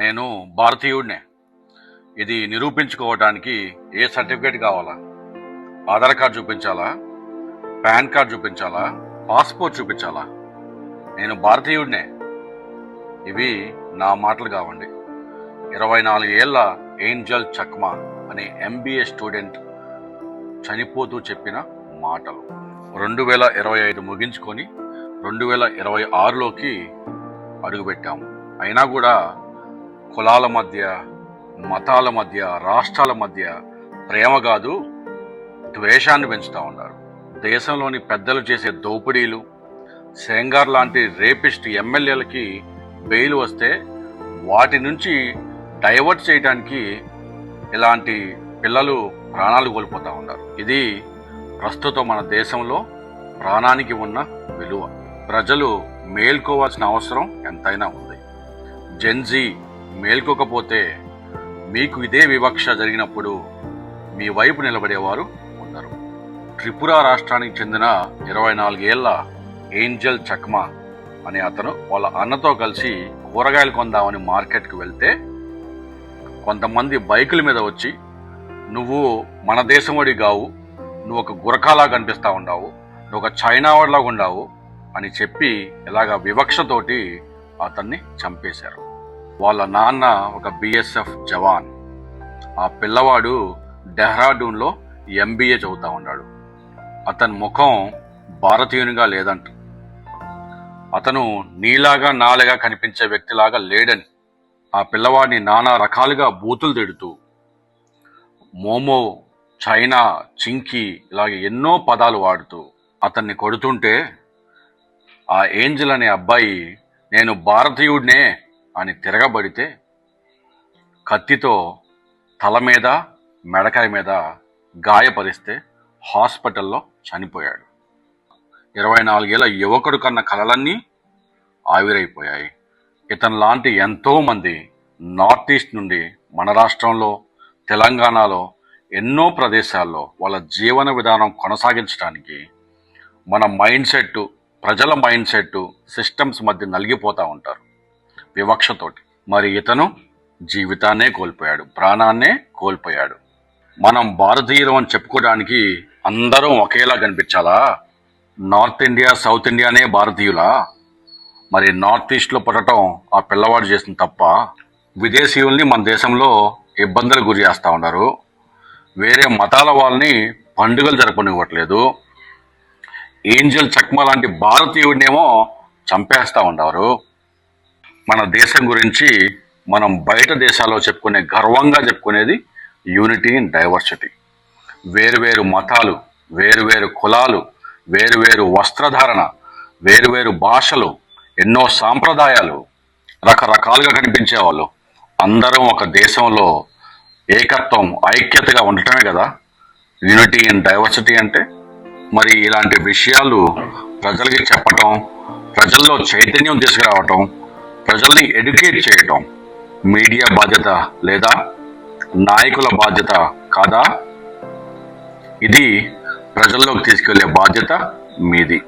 నేను భారతీయుడినే. ఇది నిరూపించుకోవడానికి ఏ సర్టిఫికేట్ కావాలా? ఆధార్ కార్డు చూపించాలా? పాన్ కార్డు చూపించాలా? పాస్పోర్ట్ చూపించాలా? నేను భారతీయుడినే. ఇవి నా మాటలు కావండి. 24 ఏళ్ల ఏంజల్ చక్మా అనే MBA స్టూడెంట్ చనిపోతూ చెప్పిన మాటలు. 2025 ముగించుకొని 2026లోకి అడుగుపెట్టాము. అయినా కూడా కులాల మధ్య, మతాల మధ్య, రాష్ట్రాల మధ్య ప్రేమ కాదు ద్వేషాన్ని పెంచుతూ ఉన్నారు. దేశంలోని పెద్దలు చేసే దోపిడీలు, సెంగార్ లాంటి రేపిస్ట్ ఎమ్మెల్యేలకి బెయిల్ వస్తే వాటి నుంచి డైవర్ట్ చేయడానికి ఇలాంటి పిల్లలు ప్రాణాలు కోల్పోతూ ఉన్నారు. ఇది ప్రస్తుతం మన దేశంలో ప్రాణానికి ఉన్న విలువ. ప్రజలు మేల్కోవాల్సిన అవసరం ఎంతైనా ఉంది. జెన్జీ మేల్కోకపోతే మీకు ఇదే వివక్ష జరిగినప్పుడు మీ వైపు నిలబడేవారు ఉండరు. త్రిపుర రాష్ట్రానికి చెందిన 24 ఏళ్ల ఏంజల్ చక్మా అనే అతను వాళ్ళ అన్నతో కలిసి కూరగాయలు కొందామని మార్కెట్కి వెళ్తే కొంతమంది బైకుల మీద వచ్చి, నువ్వు మన దేశం వాడి కావు, నువ్వు ఒక గురకాలా కనిపిస్తా ఉండావు, నువ్వు ఒక చైనా వాడిలాగా ఉండావు అని చెప్పి ఇలాగ వివక్షతోటి అతన్ని చంపేశారు. వాళ్ళ నాన్న ఒక BSF జవాన్. ఆ పిల్లవాడు డెహ్రాడూన్లో MBA చదువుతా ఉన్నాడు. అతని ముఖం భారతీయునిగా లేదంట. అతను నీలాగా నాలుగా కనిపించే వ్యక్తిలాగా లేడని ఆ పిల్లవాడిని నానా రకాలుగా బూతులు తిడుతూ, మోమో, చైనా, చింకి ఇలాగే ఎన్నో పదాలు వాడుతూ అతన్ని కొడుతుంటే ఆ ఏంజల్ అనే అబ్బాయి నేను భారతీయుడినే అని తిరగబడితే కత్తితో తల మీద, మెడకాయ మీద గాయపరిస్తే హాస్పిటల్లో చనిపోయాడు. 24 ఏళ్ల యువకుడు కన్న కలలన్నీ ఆవిరైపోయాయి. ఇతను లాంటి ఎంతో మంది నార్త్ ఈస్ట్ నుండి మన రాష్ట్రంలో, తెలంగాణలో ఎన్నో ప్రదేశాల్లో వాళ్ళ జీవన విధానం కొనసాగించడానికి మన మైండ్ సెట్, ప్రజల మైండ్ సెట్, సిస్టమ్స్ మధ్య నలిగిపోతూ ఉంటారు వివక్షతోటి. మరి ఇతను జీవితాన్నే కోల్పోయాడు, ప్రాణాన్నే కోల్పోయాడు. మనం భారతీయులం అని చెప్పుకోవడానికి అందరం ఒకేలా కనిపించాలా? నార్త్ ఇండియా, సౌత్ ఇండియానే భారతీయులా? మరి నార్త్ ఈస్ట్లో పుట్టడం ఆ పిల్లవాడు చేసిన తప్ప? విదేశీయుల్ని మన దేశంలో ఇబ్బందులు గురి చేస్తూ ఉన్నారు. వేరే మతాల వాళ్ళని పండుగలు జరపనివ్వట్లేదు. ఏంజల్ చక్మా లాంటి భారతీయుడినేమో చంపేస్తూ ఉన్నారు. మన దేశం గురించి మనం బయట దేశాల్లో చెప్పుకునే, గర్వంగా చెప్పుకునేది యూనిటీ ఇన్ డైవర్సిటీ. వేరువేరు మతాలు, వేరువేరు కులాలు, వేరువేరు వస్త్రధారణ, వేరువేరు భాషలు, ఎన్నో సాంప్రదాయాలు, రకరకాలుగా కనిపించే వాళ్ళు అందరం ఒక దేశంలో ఏకత్వం, ఐక్యతగా ఉండటమే కదా యూనిటీ ఇన్ డైవర్సిటీ అంటే. మరి ఇలాంటి విషయాలు ప్రజలకి చెప్పటం, ప్రజల్లో చైతన్యం తీసుకురావటం, ప్రజల్ని ఎడ్యుకేట్ చేయటం మీడియా బాధ్యత లేదా నాయకుల బాధ్యత కాదా? ఇది ప్రజల్లోకి తీసుకెళ్లే బాధ్యత మీది.